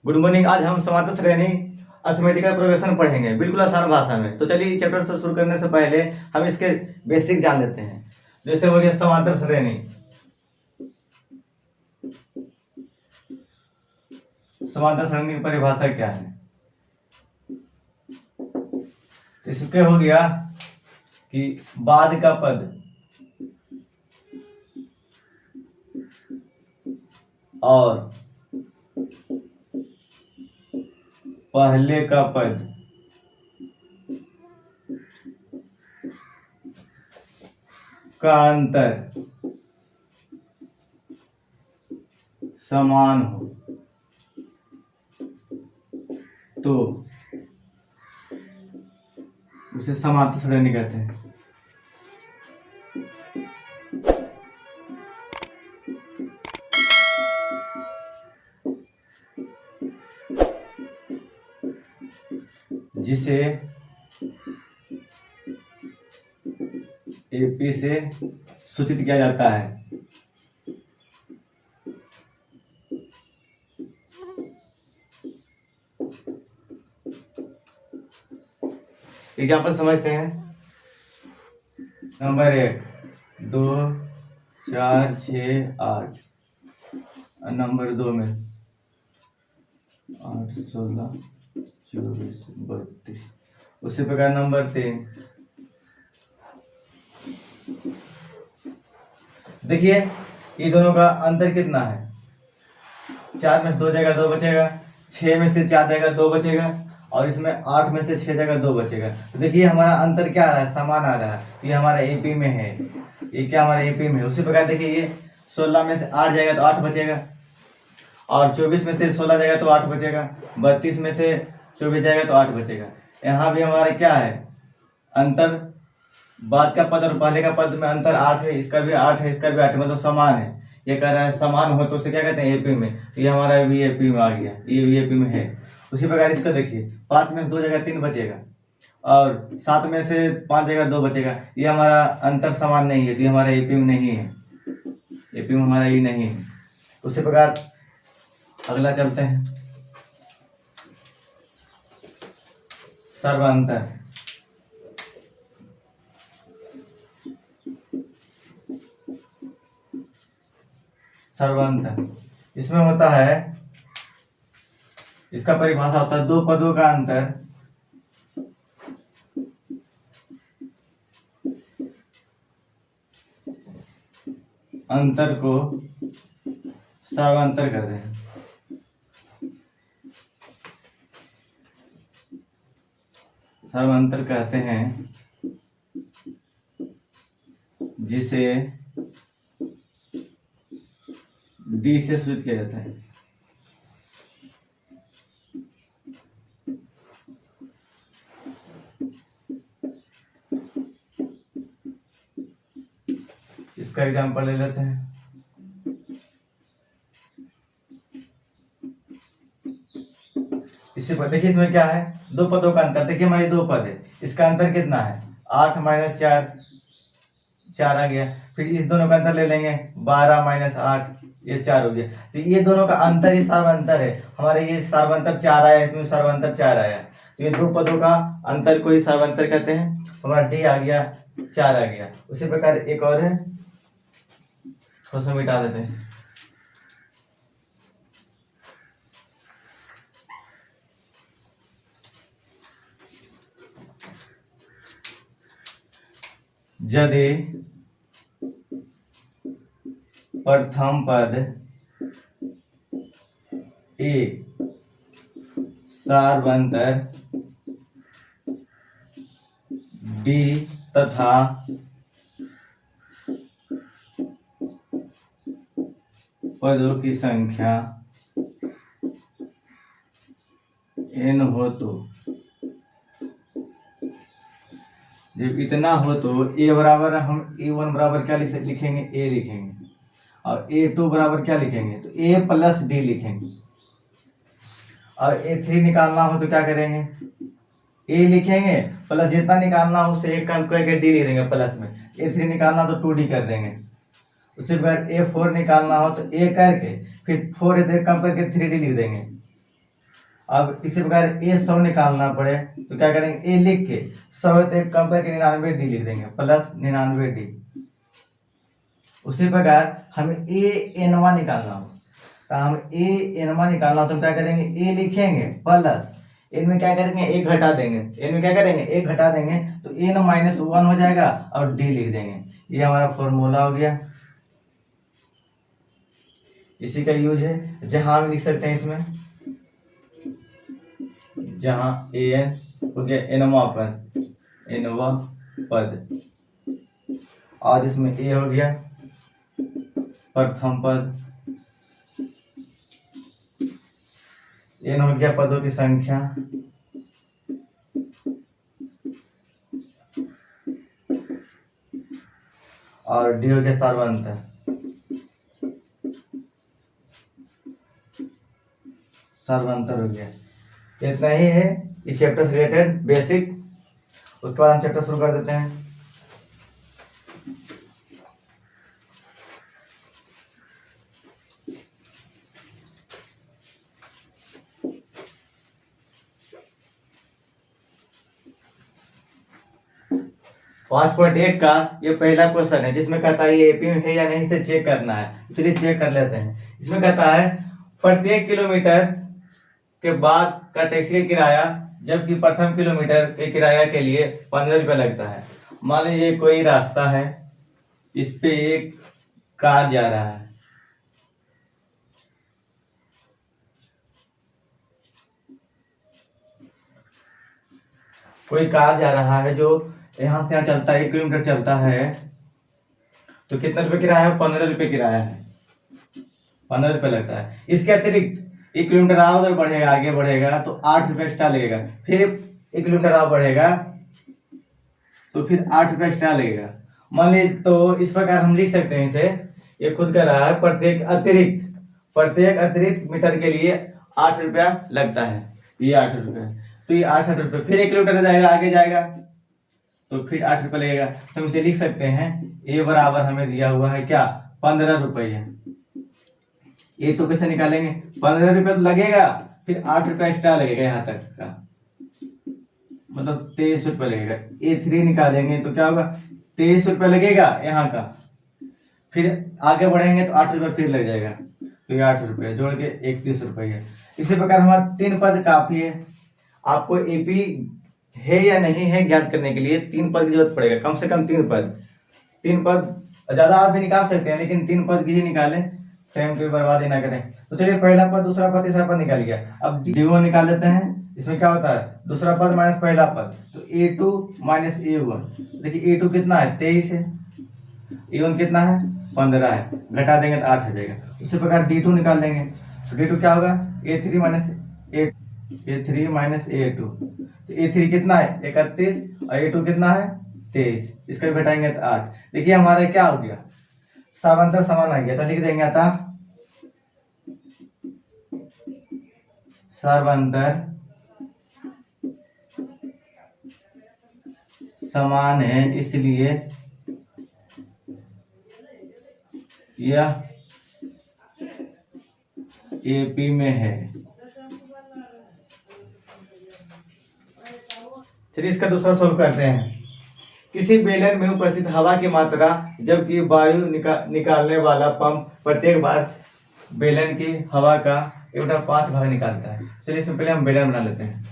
Good morning. आज हम समांतर श्रेणी अर्थमेटिकल प्रोग्रेशन पढ़ेंगे, बिल्कुल आसान भाषा में। तो चलिए चैप्टर से शुरू करने से पहले हम इसके बेसिक जान लेते हैं। जैसे हो गया समांतर श्रेणी। समांतर श्रेणी की परिभाषा क्या है? इसके हो गया कि बाद का पद और पहले का पद का अंतर समान हो तो उसे समांतर श्रेणी कहते हैं। जिसे एपी से सूचित किया जाता है। एग्जाम्पल समझते हैं। नंबर 1 2 4 6 8 और नंबर 2 में 8 16 24 32। उसी प्रकार नंबर 3 देखिए ये दोनों का अंतर कितना है। 4 में से 2 जाएगा 2 बचेगा, 6 में से 4 जाएगा 2 बचेगा और इसमें 8 में से 6 जाएगा 2 बचेगा। तो देखिए हमारा अंतर क्या आ रहा है, समान आ रहा है। ये हमारा एपी में है, ये क्या हमारा एपी में है। उसी प्रकार देखिए ये 16 में से 8 जाएगा तो 8 बचेगा और 24 में से 16 जाएगा तो 8 बचेगा, 32 में से 24 जाएगा तो 8 बचेगा। यहाँ भी हमारा क्या है अंतर, बाद का पद और पहले का पद में अंतर 8 है, इसका भी 8 है, इसका भी 8 है, मतलब समान है। ये कह रहा है समान हो तो उसे क्या कहते हैं एपी में। तो ये हमारा भी एपी में आ गया, ये भी एपी में है। उसी प्रकार इसका देखिए 5 में से 2 जगह 3 बचेगा और 7 में से 5 जगह 2 बचेगा। ये हमारा अंतर समान नहीं है, तो ये हमारा एपी में नहीं है, एपी में हमारा ये नहीं है। उसी प्रकार अगला चलते हैं, सर्वांतर। सर्वांतर इसमें होता है, इसका परिभाषा होता है 2 पदों का अंतर अंतर को सर्वांतर कहते हैं। सर्वांतर कहते हैं जिसे डी से सूचित किया जाता है। इसका एग्जांपल ले लेते हैं। इससे देखिए इसमें क्या है, 2 पदों का अंतर। देखिए हमारे 2 पद है, इसका अंतर कितना है 8 - 4 4 आ गया। फिर इस दोनों का अंतर ले लेंगे 12 - 8 ये 4 हो गया। तो ये दोनों का अंतर ही सर्वांतर है। हमारे ये सर्वांतर 4 आया, इसमें सर्वांतर 4 आया, तो ये 2 पदों का अंतर को ही सर्वांतर कहते हैं। हमारा डी आ गया 4 आ गया। उसी प्रकार एक और है, थोड़ा सा मिटा देते हैं। यदि प्रथम पद ए सर्वांतर डी तथा पदों की संख्या n हो तो, जब इतना हो तो a बराबर हम a1 बराबर क्या लिखेंगे a लिखेंगे और a2 बराबर क्या लिखेंगे तो a + d लिखेंगे। और a3 निकालना हो तो क्या करेंगे a लिखेंगे प्लस जितना निकालना हो उससे एक कम करके d लिख देंगे प्लस में। a3 निकालना तो 2d कर देंगे। उसके बाद A4 निकालना हो तो A करके फिर 4 कम करके 3D लिख देंगे। अब इसी प्रकार ए 100 निकालना पड़े तो क्या करेंगे, ए लिख के 100 है तो एक कम करके 99D लिख देंगे प्लस 99D। उसी प्रकार हमें ए एनवा निकालना हो तो हम ए एनवा निकालना हो तो हम क्या करेंगे, ए लिखेंगे प्लस इनमें क्या करेंगे, एक घटा देंगे, इनमें क्या करेंगे, एक घटा देंगे तो एन -1 हो जाएगा और डी लिख देंगे। ये हमारा फॉर्मूला हो गया। इसी का यूज है जहां भी लिख सकते हैं इसमें, जहां ए एन हो गया एनवा पद और इसमें ए हो गया प्रथम पद, एन हो गया पदों की संख्या और डी हो गया सार्वंतर। सार्वंतर हो गया। इतना ही है इस चैप्टर से रिलेटेड बेसिक। उसके बाद हम चैप्टर शुरू कर देते हैं। पांच पॉइंट एक का ये पहला क्वेश्चन है जिसमें कहता है ये एपी में है या नहीं, इसे चेक करना है। चलिए चेक कर लेते हैं। इसमें कहता है प्रत्येक किलोमीटर के बाद का टैक्सी का किराया, जबकि प्रथम किलोमीटर के किराया के लिए 15 रुपये लगता है। मान लीजिए कोई रास्ता है, इस पे एक कार जा रहा है, कोई कार जा रहा है जो यहाँ से यहाँ चलता है, 1 किलोमीटर चलता है, तो कितना रुपये किराया है, 15 रुपये किराया है, 15 रुपये लगता है। इसके अतिरिक्त 1 किलोमीटर उधर बढ़ेगा, आगे बढ़ेगा तो 8 रुपये एक्स्ट्रा लगेगा। फिर 1 किलोमीटर और बढ़ेगा तो फिर 8 रुपये एक्स्ट्रा लगेगा। मान लीजिए तो इस प्रकार हम लिख सकते हैं इसे, ये खुद कह रहा है प्रत्येक अतिरिक्त मीटर के लिए 8 रुपया लगता है, ये 8 रुपये, तो ये 8 रुपये, फिर 1 किलोमीटर जाएगा, आगे जाएगा तो फिर 8 रुपये लगेगा। तो हम इसे लिख सकते हैं ए बराबर हमें दिया हुआ है क्या, 15 रुपये। ए तो कैसे निकालेंगे, 15 रुपये तो लगेगा, फिर 8 रुपये एक्स्ट्रा लगेगा यहाँ तक का, मतलब 23 रुपये लगेगा। A3 निकालेंगे तो क्या होगा, 23 रुपये लगेगा यहाँ का, फिर आगे बढ़ेंगे तो 8 रुपये फिर लग जाएगा, तो ये 8 रुपये जोड़ के 31 रुपये है। इसी प्रकार हमारा 3 पद काफी है। आपको एपी है या नहीं है ज्ञात करने के लिए 3 पद की जरूरत पड़ेगा, कम से कम 3 पद। 3 पद ज्यादा आप भी निकाल सकते हैं, लेकिन 3 पद की ही निकालें, टाइम को बर्बाद ही ना करें। तो चलिए पहला पद, दूसरा पद, तीसरा पद निकाल गया। अब D1 निकाल लेते हैं। इसमें क्या होता है, दूसरा पद माइनस पहला पद, तो A2 माइनस A1। देखिए A2 कितना है, 23 है, A1 कितना है, 15 है, घटा देंगे तो 8 हो जाएगा। इसी प्रकार D2 निकाल लेंगे, तो D2 क्या होगा, A3 माइनस A2। तो A3 कितना है, 31, और A2 कितना है, 23। इसका भी घटाएंगे तो 8। देखिए हमारा क्या हो गया, समांतर समान आ गया, तो लिख देंगे अतः सर्वांतर समान है, इसलिए यह एपी में है। चलिए इसका दूसरा सॉल्व करते हैं। किसी बेलन में उपस्थित हवा की मात्रा, जबकि वायु निकालने वाला पंप प्रत्येक बार बेलन की हवा का 1/5 भाग निकालता है। चलिए इसमें पहले हम बेलन बना लेते हैं।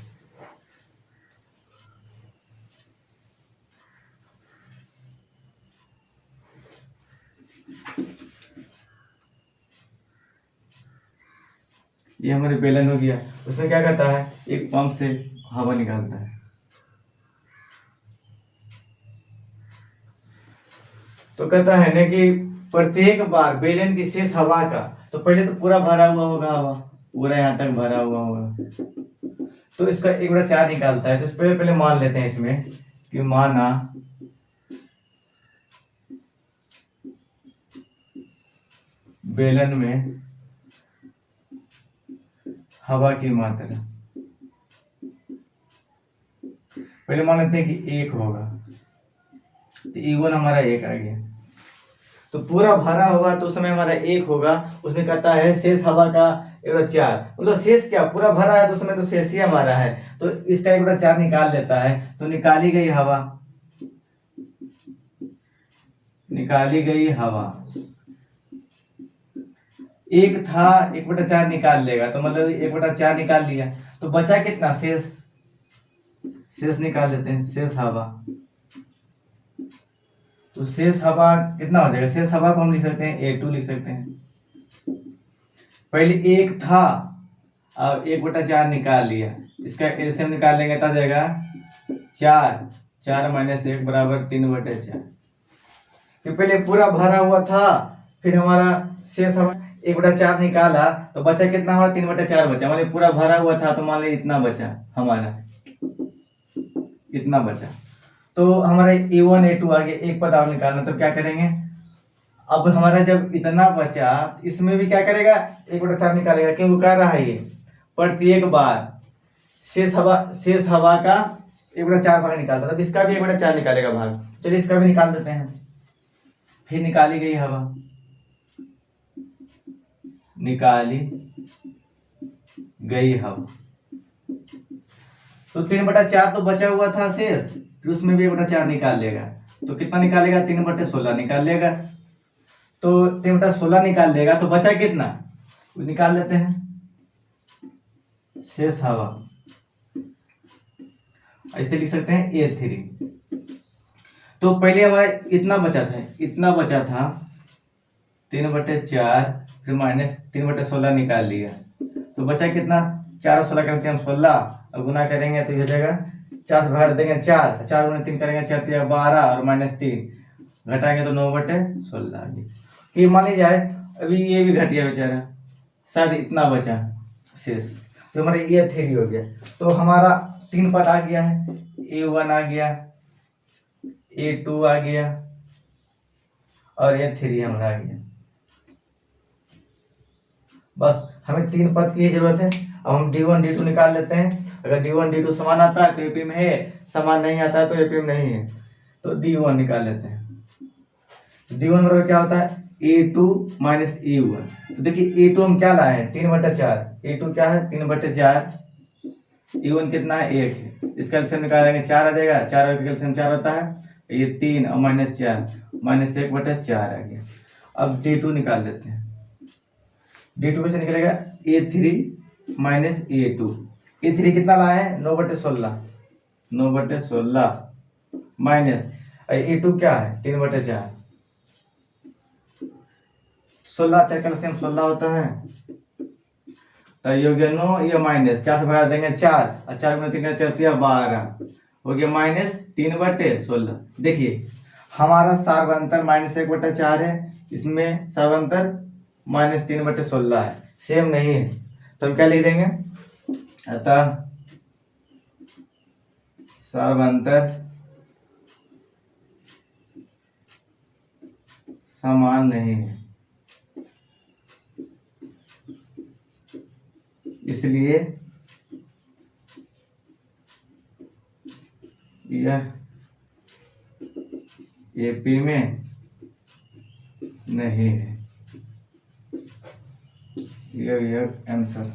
ये हमारे बेलन हो गया। उसमें क्या करता है, एक पंप से हवा निकालता है। तो कहता है ना कि प्रत्येक बार बेलन की शेष हवा का, तो पहले तो पूरा भरा हुआ होगा, हवा पूरा यहाँ तक भरा हुआ होगा, तो इसका 1/4 निकालता है। तो पहले मान लेते हैं इसमें कि माना बेलन में हवा की मात्रा, पहले मान लेते हैं कि 1 होगा, तो E1 हमारा 1 आ गया। तो पूरा भरा होगा तो उस समय हमारा 1 होगा। उसमें कहता है शेष हवा का एक बटा चार, मतलब शेष क्या पूरा भरा है तो उसमें तो शेष ही हमारा है, तो इसका एक बटा चार निकाल लेता है, तो निकाली गई हवा, निकाली गई हवा एक था, एक बटा चार निकाल लेगा, तो मतलब एक बटा चार निकाल लिया, तो बचा कितना शेष, शेष निकाल लेते हैं, शेष हवा। तो शेष हवा कितना हो जाएगा, शेष हवा को हम लिख सकते हैं A2 लिख सकते हैं। पहले एक था, अब एक बटा चार निकाल लिया, इसका एलसीएम निकाल लेंगे तब जाएगा चार, चार माइनस एक बराबर तीन बटे चार, कि पहले पूरा भरा हुआ था, फिर हमारा शेष हवा एक बटा चार निकाला, तो बचा कितना हमारा तीन बटा चार बचा, मान पूरा भरा हुआ था तो मान ली इतना बचा हमारा, इतना बचा। तो हमारे A1 A2 आगे एक पद और निकालना, तो क्या करेंगे, अब हमारा जब इतना बचा इसमें भी क्या करेगा, एक बटा चार निकालेगा, क्यों कर रहा है ये, प्रत्येक बार शेष हवा का एक बटा चार भाग निकालता, तब इसका भी एक बटा चार निकालेगा भाग, चलिए इसका भी निकाल देते हैं। फिर निकाली गई हवा, निकाली गई हवा, तो तीन बटा चार तो बचा हुआ था शेष, फिर उसमें भी एक बटा चार निकाल लेगा, तो कितना निकालेगा, तीन बटे 16 निकाल लेगा, तो तीन बटा 16 निकाल लेगा, तो बचा कितना निकाल लेते हैं, शेष हवा, ऐसे लिख सकते हैं A3। तो पहले हमारा इतना बचा था 3/4, फिर माइनस 3/16 निकाल लिया, तो बचा कितना, 4 16 का हम 16, और गुना करेंगे तो ये हो जाएगा 4 से भाग देंगे 4, 4 गुना 3 करेंगे 4 3 12 और माइनस 3 घटाएंगे तो 9/16 आ गई। कि मान ली जाए अभी ये भी घट गया बेचारा, शायद इतना बचा शेष, तो हमारा ये थ्री हो गया, तो हमारा तीन पद आ गया है, A1 आ गया, A2 आ गया और A3 हमारा आ गया। बस हमें तीन पद की जरूरत है। अब हम D1 D2 निकाल लेते हैं, अगर D1 D2 समान आता है तो एपी में है, समान नहीं आता है तो एपी में नहीं है, तो D1 निकाल लेते हैं। D1 बराबर क्या होता है, A2 माइनस A1। तो देखिए A2 हम क्या लाए हैं, 3/4, A2 क्या है 3/4, A1 कितना है 1 है, इसका एलसीएम निकालेंगे 4 आ जाएगा, 4 का एलसीएम 4 होता है, ये 3 और माइनस 4, माइनस 1/4 आ गया। अब D2 निकाल लेते हैं, D2 में से निकलेगा A3 माइनस A2, A3 कितना लाए हैं 9/16, 9/16 माइनस A2 क्या है 3/4, 16 4 का एलसीएम 16 होता है, तो ये हो गया 9, ये माइनस 4 से भगा देंगे 4 और 4 गुना 3 का 4 3 12 हो गया माइनस 3/16। देखिए हमारा सार्वंतर माइनस 1/4 है, इसमें सार्वंतर माइनस 3/16 है, सेम नहीं है, तो हम क्या लिख देंगे, अतः सार्वंतर समान नहीं है, इसलिए यह एपी में नहीं है, यह आंसर।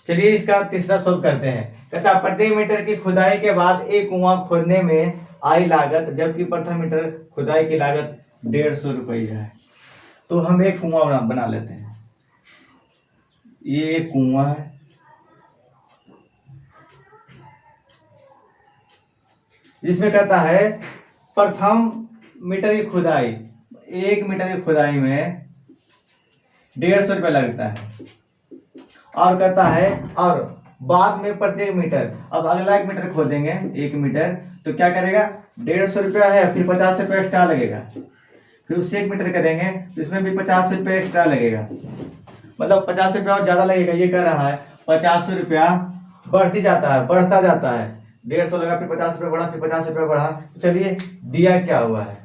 चलिए इसका तीसरा सोल्व करते हैं। कहता प्रति मीटर की खुदाई के बाद एक कुआं खोदने में आई लागत, जबकि प्रति मीटर खुदाई की लागत 150 रुपया है। तो हम एक कुआं बना लेते हैं, ये कुआं है, जिसमें कहता है प्रथम मीटर की खुदाई, 1 मीटर की खुदाई में 150 रुपया लगता है, और कहता है और बाद में प्रत्येक मीटर, अब अगला 1 मीटर खोदेंगे 1 मीटर, तो क्या करेगा 150 रुपया है, फिर 50 रुपया एक्स्ट्रा लगेगा, फिर उससे 1 मीटर करेंगे तो इसमें भी 50 रुपया एक्स्ट्रा लगेगा, मतलब 50 रुपया और ज्यादा लगेगा। ये कह रहा है 50 रुपया बढ़ती जाता है, बढ़ता जाता है, 150 लगा फिर 50 रुपया बढ़ा, फिर 50 रुपया बढ़ा। तो चलिए दिया क्या हुआ है,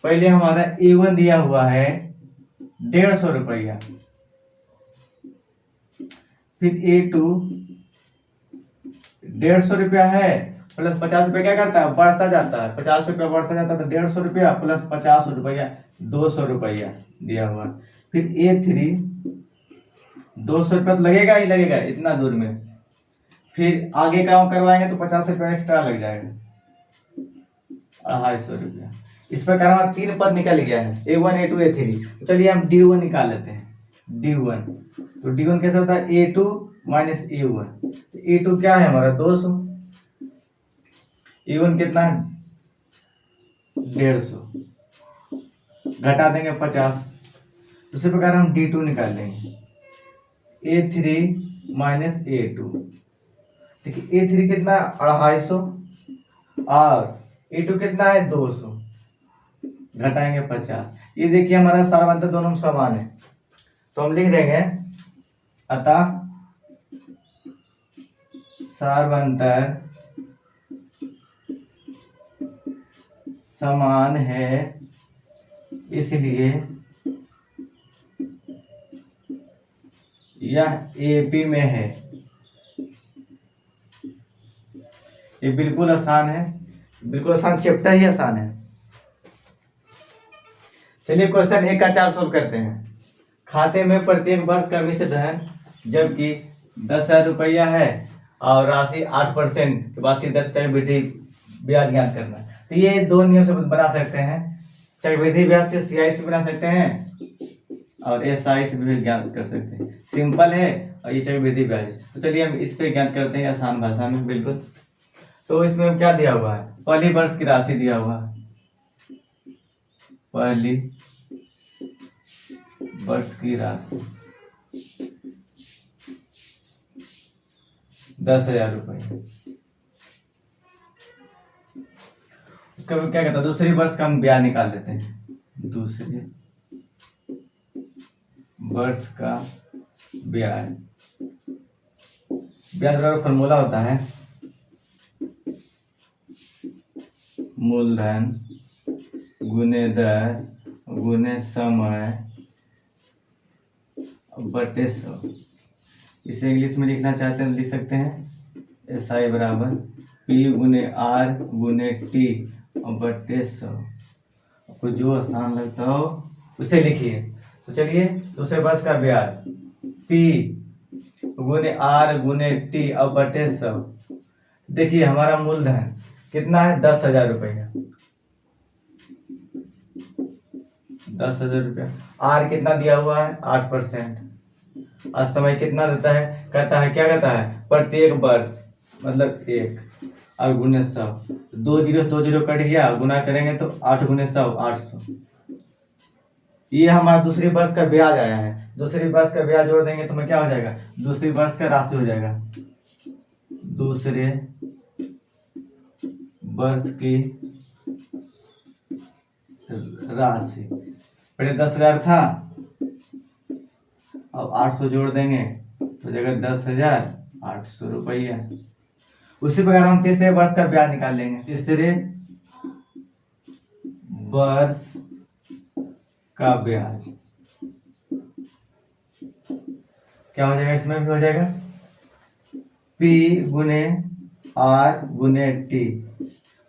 पहले हमारा A1 दिया हुआ है 150 रुपया, फिर A2 150 रुपया है प्लस 50 रुपया, क्या करता है बढ़ता जाता है, 50 रुपया बढ़ता जाता है, तो 150 रुपया प्लस 50 रुपया 200 रुपया दिया हुआ। फिर A3 200 रुपया तो लगेगा ही लगेगा इतना दूर में। फिर आगे काम करवाएंगे तो 50 रुपया एक्स्ट्रा लग जाएगा, 250 रुपया। इस प्रकार हमारा 3 पद निकल गया है, A1 A2 A3। तो चलिए हम D1 निकाल लेते हैं। D1 तो D1 कैसे होता है, A2 माइनस A1। A2 क्या है हमारा 200, A1 कितना है 150, घटा देंगे 50। उसी प्रकार हम D2 निकाल लेंगे, A3 माइनस A2। देखिए A3 कितना 250 और A2 कितना है 200, घटाएंगे 50। ये देखिए हमारा सारवंतर दोनों समान है, तो हम लिख देंगे अतः सारवंतर समान है, इसलिए यह AP में है। ये बिल्कुल आसान है, बिल्कुल आसान, चैप्टर ही आसान है। चलिए क्वेश्चन 1 का 4 सोल्व करते हैं। खाते में प्रत्येक वर्ष का मिश्र धन जबकि 10,000 रुपया है और राशि 8% के बाद सीधा चक्रवृद्धि ब्याज ज्ञात करना है। तो ये दो नियम से बना सकते हैं, चक्रवृद्धि ब्याज से CI से बना सकते हैं और SI से भी ज्ञात कर सकते हैं। सिंपल है और ये चक्रवृद्धि ब्याज है। तो चलिए हम इससे ज्ञात करते हैं आसान भाषा में बिल्कुल। तो इसमें क्या दिया हुआ है, पहली वर्ष की राशि दिया हुआ है, पहली वर्ष की राशि 10,000 रुपये। उसका क्या कहता है, दूसरी वर्ष का हम ब्याज निकाल लेते हैं। दूसरे वर्ष का ब्याज, ब्याज का फॉर्मूला होता है मूलधन गुने दर गुने समय बटे 100। इसे इंग्लिश में लिखना चाहते हैं तो लिख सकते हैं SI बराबर P गुने R गुने T और बटे 100। आपको जो आसान लगता हो उसे लिखिए। तो चलिए दूसरे वर्ष का ब्याज P गुने R गुने T और बटे 100। देखिए हमारा मूलधन कितना है 10,000 रुपया, 10,000 रुपया। R कितना दिया हुआ है 8%। और समय कितना देता है, कहता है क्या कहता है प्रत्येक वर्ष मतलब 1 और गुने 100। 2 जीरो से 2 जीरो कट गया, गुना करेंगे तो 8 गुने 100 800। ये हमारा दूसरी वर्ष का ब्याज आया है। दूसरी वर्ष का ब्याज जोड़ देंगे तो मैं क्या हो जाएगा, दूसरी वर्ष का राशि हो जाएगा। दूसरे वर्ष की राशि पहले 10,000 था, अब 800 जोड़ देंगे तो जगह 10,800 रुपया। उसी प्रकार हम तीसरे वर्ष का ब्याज निकाल लेंगे। तीसरे वर्ष का ब्याज क्या हो जाएगा, इसमें भी हो जाएगा P गुने R गुने T,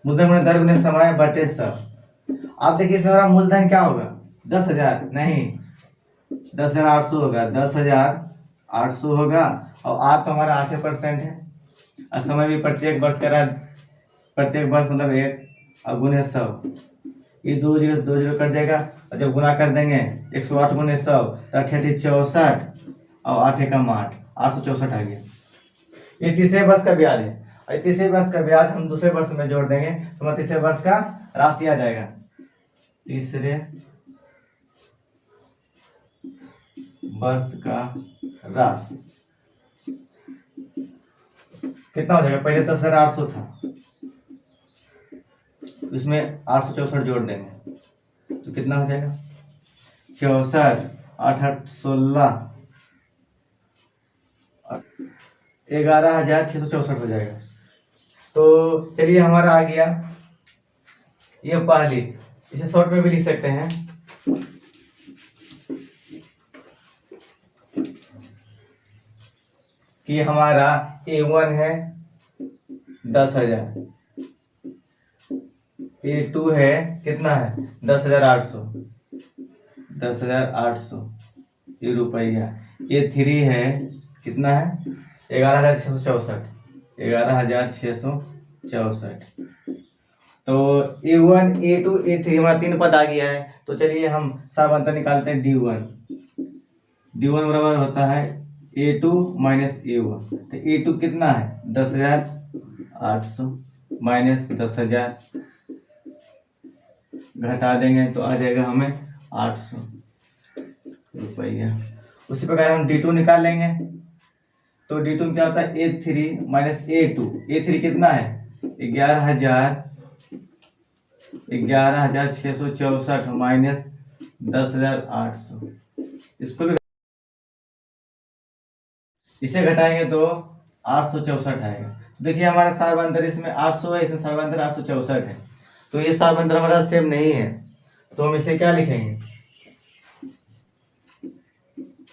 मूलधन गुने दर गुने समय बटे 100। आप देखिए इसमें हमारा मूलधन क्या होगा 10,000 नहीं 10,800 होगा, 10,800 होगा और R तो हमारा 8% है और समय भी प्रत्येक वर्ष का रहा, प्रत्येक वर्ष मतलब 1 और गुने 100। ये 2 जीरो कट जाएगा और जब गुना कर देंगे 108 गुने 100 तो 64 और 8 एकम 8 864 आ गया। ये तीसरे वर्ष का ब्याज है और तीसरे वर्ष का ब्याज हम दूसरे वर्ष में जोड़ देंगे तो हमारा तीसरे वर्ष का राशि आ जाएगा। तीसरे वर्ष का राशि कितना हो जाएगा, पहले 10,800 था, इसमें 864 जोड़ देंगे तो कितना हो जाएगा 64 8 8 16 11,664 हो जाएगा। तो चलिए हमारा आ गया ये पहली, इसे शॉर्ट में भी लिख सकते हैं कि हमारा A1 है 10,000, A2 है कितना है 10,800 ये रुपया, A3 है कितना है 11,664, 11,664। तो A1 A2 A3 हमारा 3 पद आ गया है। तो चलिए हम सार निकालते हैं D1 बराबर होता है A2 माइनस A1। तो A2 कितना है 10,800 माइनस 10,000 घटा देंगे तो आ जाएगा हमें 800 रुपया। उसी प्रकार हम D2 निकाल लेंगे। तो D2 क्या होता है A3 माइनस A2। A3 कितना है 11,664 माइनस 10,800। इसको भी इसे घटाएंगे तो 864 आएगा। तो देखिए हमारा सारबंधर इसमें 800 है, इसमें सारबंधर 864 है। तो ये सारबंधर हमारा सेम नहीं है, तो हम इसे क्या लिखेंगे,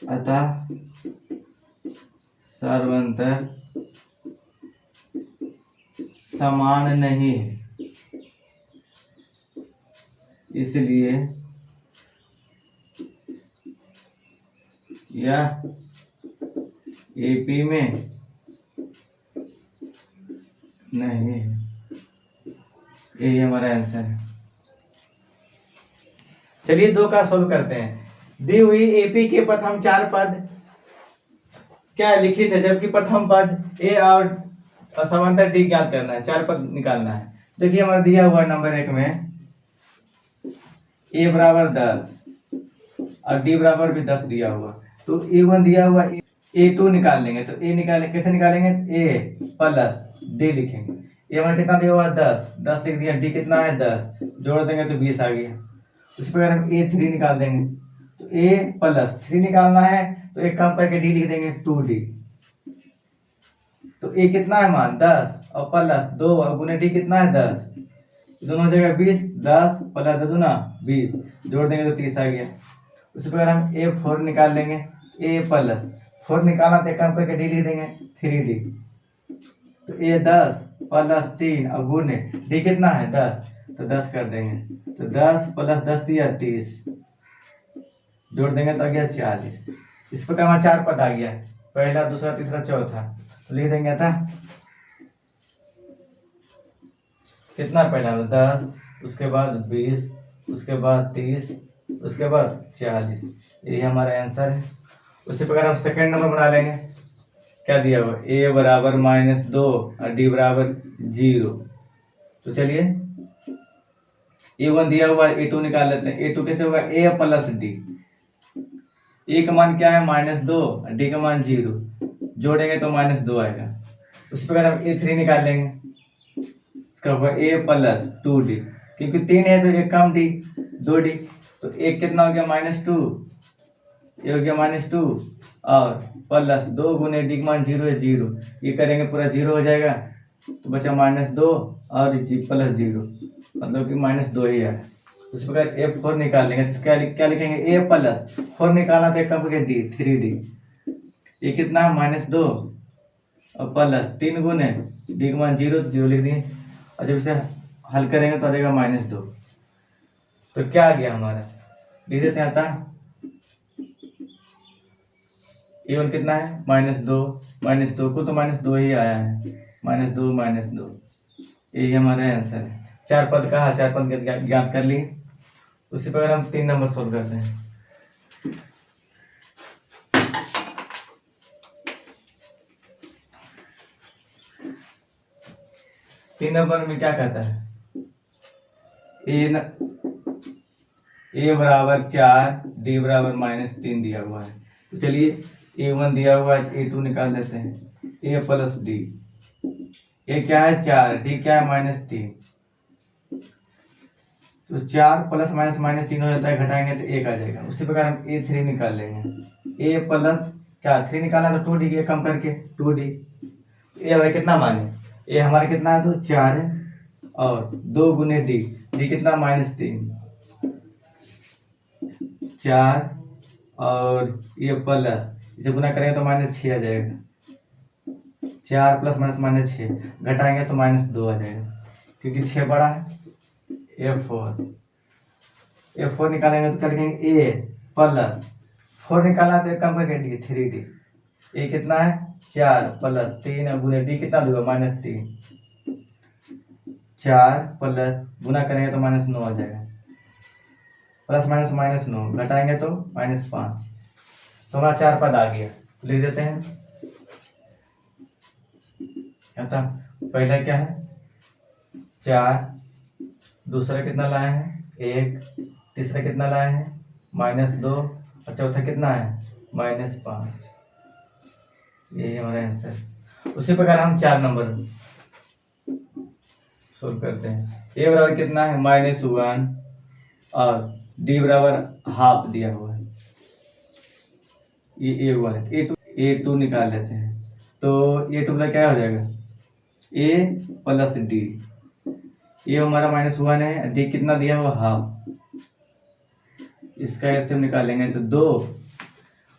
अतः सारबंधर समान नहीं है, इसलिए यह एपी में नहीं है। यही हमारा आंसर है। चलिए 2 का सोल्व करते हैं। दी हुई एपी के प्रथम 4 पद क्या लिखित है, जबकि प्रथम पद ए और समांतर डी ज्ञात करना है, 4 पद निकालना है। देखिए हमारा दिया हुआ नंबर 1 में ए बराबर 10 और डी बराबर भी 10 दिया हुआ। तो A1 दिया हुआ, A2 निकाल लेंगे। तो ए निकाले कैसे निकालेंगे, ए प्लस डी लिखेंगे। ए हमारा कितना दिया हुआ 10 लिख दिया। डी कितना है 10, जोड़ देंगे तो 20 आ गया। उसी प्रकार हम A3 निकाल देंगे। तो ए प्लस 3 निकालना है तो एक काम करके डी लिख देंगे 2D। तो ए कितना है मान 10 और प्लस 2 और गुने डी कितना है 10, दोनों जगह 20, 10 प्लस 2 दूना 20, जोड़ देंगे तो 30 आ गया। उसी प्रकार हम A4 निकाल लेंगे। ए प्लस 4 निकालना तो एक काम करके डी लिख देंगे 3D। तो ए 10 प्लस 3 और गुने डी कितना है 10, तो 10 कर देंगे। तो 10 प्लस 10 दिया 30, जोड़ देंगे तो आ गया 40। इस प्रकार हमारा 4 पद आ गया, पहला दूसरा तीसरा चौथा। तो लिख देंगे था कितना, पहला 10, उसके बाद 20, उसके बाद 30, उसके बाद 40। यही हमारा आंसर है। उसी प्रकार हम सेकेंड नंबर बना लेंगे। क्या दिया हुआ, ए बराबर -2 और डी बराबर 0। तो चलिए A1 दिया हुआ है, A2 निकाल लेते हैं। A2 कैसे होगा, ए प्लस डी। ए का मान क्या है -2, डी का मान 0, जोड़ेंगे तो -2 आएगा। उसी प्रकार हम A3 निकाल लेंगे। इसका होगा ए प्लस 2D, क्योंकि 3 है तो एक कम डी 2D। तो एक कितना हो गया -2, ये हो गया -2 और प्लस 2 गुने डी का मान 0 है 0, ये करेंगे पूरा 0 हो जाएगा। तो बचा -2 और प्लस 0, मतलब कि -2 ही है। उस प्रकार A4 निकाल लेंगे। तो क्या लिखेंगे, ए प्लस 4 निकालना तो एक कम करके डी 3D। ये कितना है -2 और प्लस 3 गुने डी का मान 0, 0 लिख दिए। और जब इसे हल करेंगे तो आ जाएगा -2। तो क्या आ गया हमारा, लिख देते हैं। आता A1 कितना है -2 को तो -2 ही आया है, -2 यही हमारा आंसर है। 4 पद कहा, 4 पद ज्ञात कर लिए। उसी प्रकार हम 3 नंबर सोल्व करते हैं। तीन नंबर में क्या कहता है, ए बराबर 4, डी बराबर -3 दिया हुआ है। तो चलिए A1 दिया हुआ है, A2 निकाल लेते हैं। ए प्लस डी, ए क्या है 4, डी क्या है -3। तो 4 प्लस -3 हो जाता है, घटाएंगे तो 1 आ जाएगा। उसी प्रकार हम A3 निकाल लेंगे। ए प्लस क्या 3 निकालना तो 2D, ये कम करके 2D। ए हमारे कितना माने, ए हमारे कितना है तो 4 है और 2 गुने डी, डी कितना -3, 4 और ये प्लस, इसे गुना करेंगे तो -6 आ जाएगा। 4 प्लस -6 घटाएंगे तो -2 आ जाएगा, क्योंकि 6 बड़ा है। A4 निकालेंगे तो क्या लिखेंगे, ए प्लस 4 निकालना तो एक काम करके डी 3D। ये कितना है 4 प्लस 3 गुने डी कितना दूंगा -3। 4 प्लस गुना करेंगे तो -9 आ जाएगा, प्लस माइनस -9 घटाएंगे तो -5। तो हमारा 4 पद आ गया, तो लिख देते हैं। क्या था पहला क्या है 4, दूसरा कितना लाए हैं 1, तीसरा कितना लाए हैं -2 और चौथा कितना है -5। यही हमारा आंसर। उसी प्रकार हम 4 नंबर सोल्व करते हैं। ए बराबर कितना है -1 और डी बराबर हाफ दिया हुआ है। ये A1 है, A2 निकाल लेते हैं। तो A2 का क्या हो जाएगा A प्लस डी। ये हमारा -1 है, डी कितना दिया हुआ हाफ। इसका एलसीएम निकालेंगे तो 2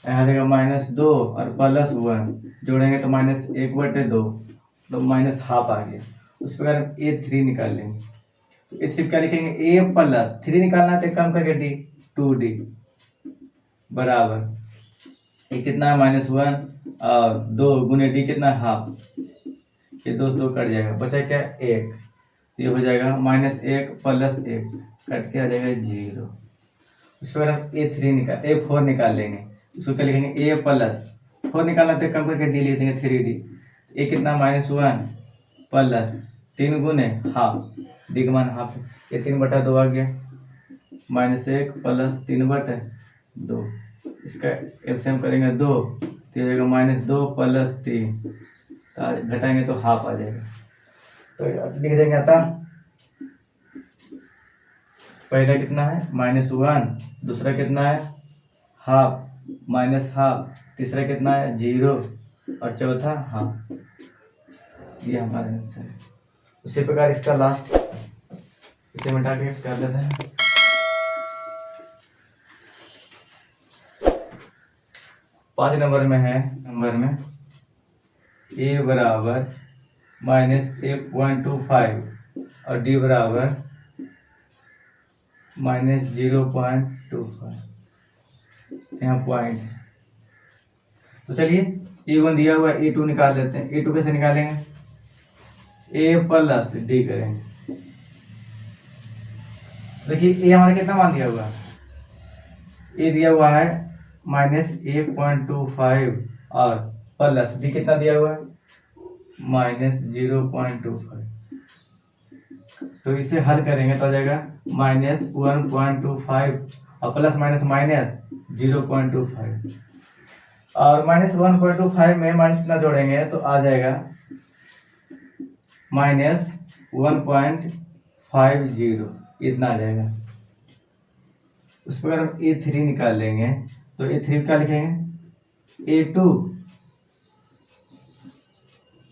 यहाँ देगा -2 और +1 जोड़ेंगे तो -1/2 तो -हाफ आ गया। उस प्रकार हम A3 निकाल लेंगे। तो A3 क्या लिखेंगे A प्लस 3 निकालना तो कम करके डी 2D बराबर ये कितना है -1 और 2 गुने डी कितना है हाफ। ये 2 कट जाएगा, बचा क्या 1। ये हो जाएगा -1 प्लस 1 कट के आ जाएगा 0। उस पर हम A4 निकाल लेंगे। उसको क्या लिखेंगे A प्लस 4 निकालना तो कम करके डी लिख देंगे 3D। ए कितना -1 प्लस 3 गुने हाफ, डी का मान हाफ है। ये 3/2 आ गया, -1 प्लस 3/2। इसका एलसीएम करेंगे 2 तो ये जाएगा -2 प्लस 3 घटाएंगे तो हाफ आ जाएगा। तो लिख देंगे अतः पहला कितना है -1, दूसरा कितना है हाफ -हाफ, तीसरा कितना है 0 और चौथा हाफ। ये हमारा आंसर है। उसी प्रकार इसका लास्ट इसे मिटा के कर लेते हैं। 5 नंबर में है A बराबर -1.25 और D बराबर -0.25। यहाँ पॉइंट है। तो चलिए A1 दिया हुआ है, A2 निकाल लेते हैं। A2 कैसे निकालेंगे A प्लस D करेंगे। देखिए A हमारा कितना मान दिया हुआ है, A दिया हुआ है -1.25 और प्लस डी कितना दिया हुआ है -0.25। तो इसे हल करेंगे तो आ जाएगा -1.25 और प्लस -0.25 और -1.25 में माइनस कितना जोड़ेंगे तो आ जाएगा -1.50 इतना आ जाएगा। उस पर हम A3 निकाल लेंगे तो A3 क्या लिखेंगे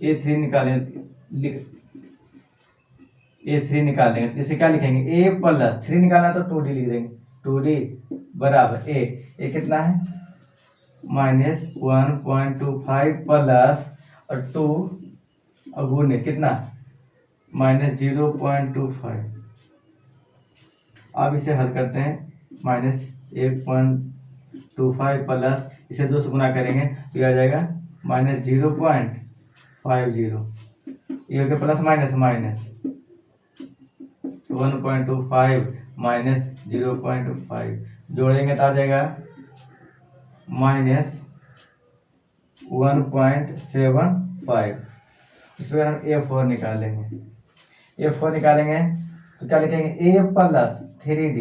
A3 निकालेंगे तो इसे क्या लिखेंगे A प्लस 3 निकालना तो 2D लिख देंगे 2D बराबर A कितना है -1.25 प्लस और 2 और गुने कितना -0.25। अब इसे हल करते हैं -1.25 प्लस इसे 2 से गुना करेंगे तो ये आ जाएगा -0.50। ये हो गया प्लस माइनस 1.25 -0.5 जोड़ेंगे तो आ जाएगा -1.75। इसमें हम A4 निकालेंगे। A4 निकालेंगे तो क्या लिखेंगे A प्लस 3D।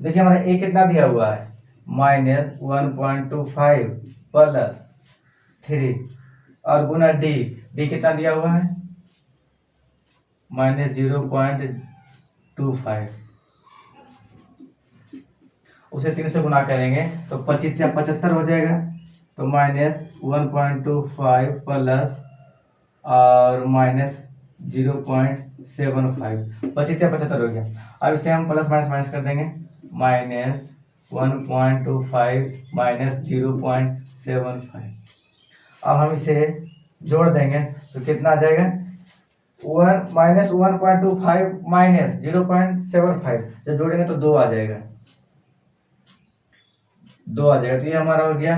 देखिए हमारा A कितना दिया हुआ है -1.25 प्लस 3 और गुना D कितना दिया हुआ है -0.25। उसे 3 से गुना करेंगे तो 25 या 75 हो जाएगा तो -1.25 प्लस और -0.75 25 या 75 हो गया। अब इसे हम प्लस माइनस कर देंगे -1.25 -0.75। अब हम इसे जोड़ देंगे तो कितना आ जाएगा -1.25 -0.75 जब जोड़ेंगे तो 2 आ जाएगा। 2 आ जाएगा। तो ये हमारा हो गया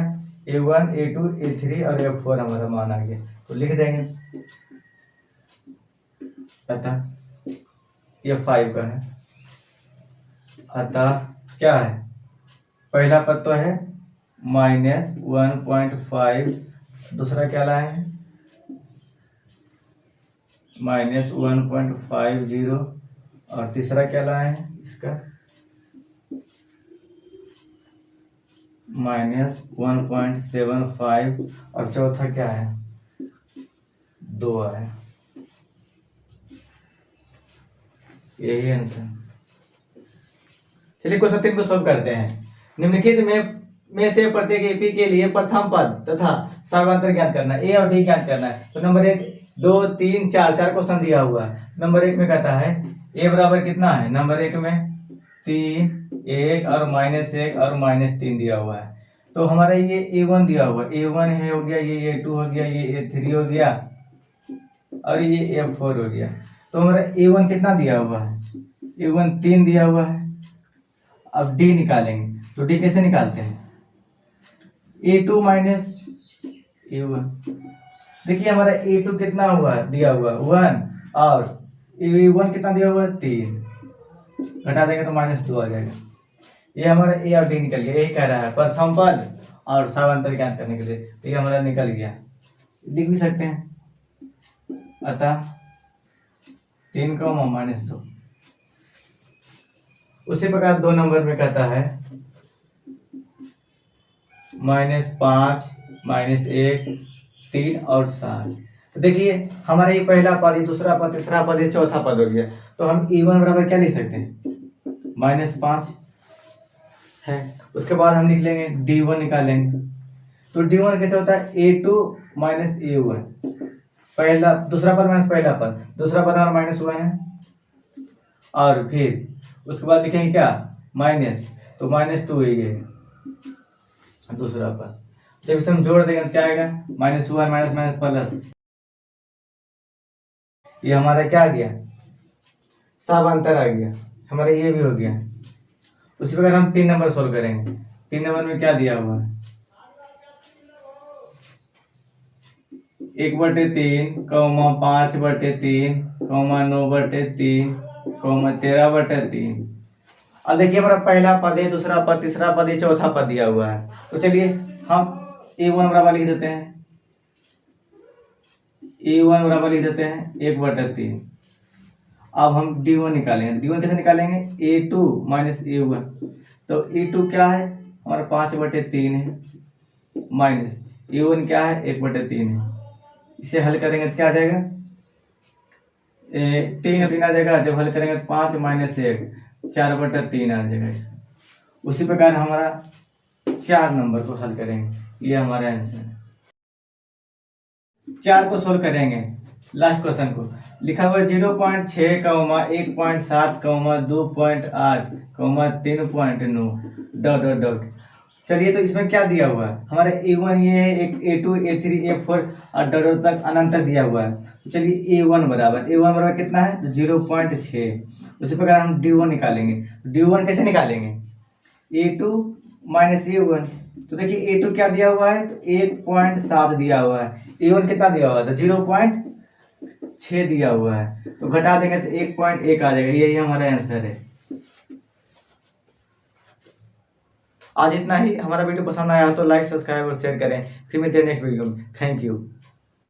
A1 A2 A3 और A4 हमारा मान आ गया। तो लिख देंगे, अतः ये 5 का है। अतः क्या है, पहला पद तो है -1.5, दूसरा क्या लाए हैं -1.50, और तीसरा क्या लाए हैं इसका -1.75, और चौथा क्या है 2 है। यही आंसर। चलिए क्वेश्चन 3 को सॉल्व करते हैं। निम्नलिखित में से प्रत्येक एपी के लिए प्रथम पद तथा सर्वांतर ज्ञात करना है, ए और डी ज्ञात करना है। तो नंबर 1 2 3 4 क्वेश्चन दिया हुआ है। नंबर 1 में कहता है ए बराबर कितना है, नंबर 1 में 3 1 और -1 और -3 दिया हुआ है। तो हमारा ये A1 दिया हुआ है, A1 है हो गया, ये A2 हो गया, ये A3 हो गया और ये A4 हो गया। तो हमारा A1 कितना दिया हुआ है, A1 3 दिया हुआ है। अब D निकालेंगे, तो D कैसे निकालते हैं, A2 माइनस A1। देखिए हमारा A2 कितना हुआ दिया हुआ 1 और A1 कितना दिया हुआ 3, घटा देंगे तो -2 आ जाएगा। ये हमारा ए और डी निकल गया। यही कह रहा है प्रथम पद और सर्वांतर ज्ञात करने के लिए, तो ये हमारा निकल गया, लिख भी सकते हैं। अतः 3 का -2। उसी प्रकार 2 नंबर में कहता है -5 -1 3 और 7। तो देखिए हमारा ये पहला पद, ये दूसरा पद, तीसरा पद, ये चौथा पद हो गया। तो हम E1 बराबर क्या लिख सकते हैं -5 है। उसके बाद हम लिख लेंगे D1 निकालेंगे। तो D1 कैसे होता है A2 माइनस A1, पहला दूसरा पद माइनस पहला पद, दूसरा पद हमारा -1 है। और फिर उसके बाद लिखेंगे क्या माइनस, तो -2 ये है दूसरा पद। जब इसे हम जोड़ देंगे तो क्या आएगा -1 माइनस माइनस प्लस, ये हमारा क्या आ गया समांतर आ गया, हमारा ये भी हो गया। उसी प्रकार हम 3 नंबर सोल्व करेंगे। 3 नंबर में क्या दिया हुआ है 1/3, 5/3, 9/3, 13/3। अब देखिए हमारा पहला पद है, दूसरा पद, तीसरा पद, ये चौथा पद दिया हुआ है। तो चलिए हम A1 बराबर लिख देते हैं, A1 बराबर लिख देते हैं 1/3। अब हम D1 निकालेंगे। D1 कैसे निकालेंगे A2 माइनस A1। तो A2 क्या है हमारा 5/3 है, माइनस A1 क्या है 1/3 है। इसे हल करेंगे तो क्या आ जाएगा 3 आ जाएगा। जब हल करेंगे तो 5 माइनस 1 4/3 आ जाएगा इसका। उसी प्रकार हमारा 4 नंबर को हल करेंगे, ये हमारा आंसर है। 4 को सोल्व करेंगे। लास्ट क्वेश्चन को लिखा हुआ है 0.6, 1.7, 2.8, 3.9 डॉट डॉट डॉट। चलिए तो इसमें क्या दिया हुआ है हमारे A1 ये है, एक A2 A3 A4 और डॉट डॉट तक अनंत दिया हुआ है। तो चलिए A1 बराबर कितना है तो 0.6। उसी प्रकार हम D1 निकालेंगे। D1 कैसे निकालेंगे A2 माइनस A1। तो देखिए A2 क्या दिया हुआ है तो 1.7 दिया हुआ है, A1 कितना दिया हुआ है तो 0.6 दिया हुआ है। तो घटा देंगे तो 1.1 आ जाएगा। यही हमारा आंसर है। आज इतना ही। हमारा वीडियो पसंद आया हो तो लाइक सब्सक्राइब और शेयर करें। फिर मिलते हैं नेक्स्ट वीडियो में। Thank you.